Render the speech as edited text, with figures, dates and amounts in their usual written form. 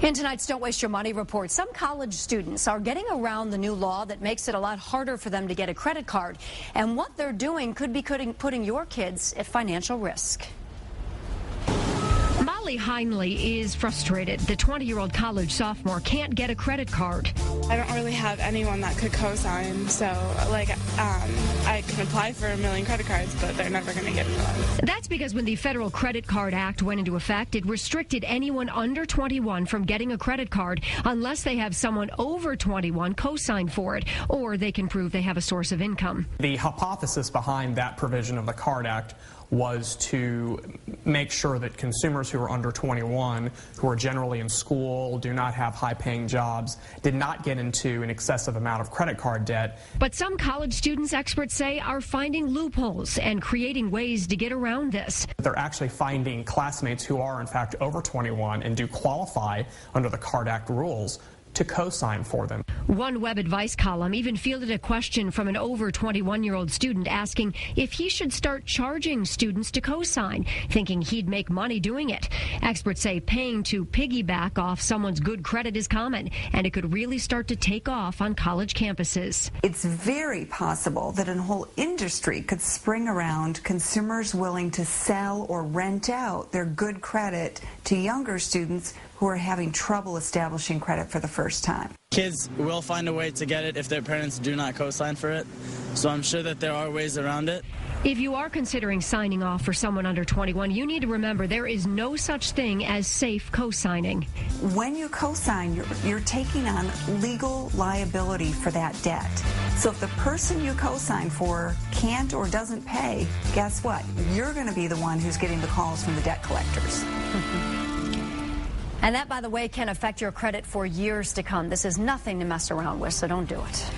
In tonight's Don't Waste Your Money report, some college students are getting around the new law that makes it a lot harder for them to get a credit card. And what they're doing could be putting your kids at financial risk. Molly Heinley is frustrated. The 20-year-old college sophomore can't get a credit card. I don't really have anyone that could co-sign, so I can apply for a million credit cards, but they're never going to give me one. That's because when the Federal Credit Card Act went into effect, it restricted anyone under 21 from getting a credit card unless they have someone over 21 co-sign for it, or they can prove they have a source of income. The hypothesis behind that provision of the Card Act was to make sure that consumers who are under 21, who are generally in school, do not have high-paying jobs, did not get into an excessive amount of credit card debt. But some college students, experts say, are finding loopholes and creating ways to get around this. They're actually finding classmates who are, in fact, over 21 and do qualify under the Card Act rules to co-sign for them. One web advice column even fielded a question from an over 21-year-old student asking if he should start charging students to co-sign, thinking he'd make money doing it. Experts say paying to piggyback off someone's good credit is common, and it could really start to take off on college campuses. It's very possible that a whole industry could spring around consumers willing to sell or rent out their good credit to younger students who are having trouble establishing credit for the first time. Kids will find a way to get it if their parents do not co-sign for it, so I'm sure that there are ways around it. If you are considering signing off for someone under 21, you need to remember there is no such thing as safe co-signing. When you co-sign, you're taking on legal liability for that debt. So if the person you co-sign for can't or doesn't pay, guess what? You're going to be the one who's getting the calls from the debt collectors. And that, by the way, can affect your credit for years to come. This is nothing to mess around with, so don't do it.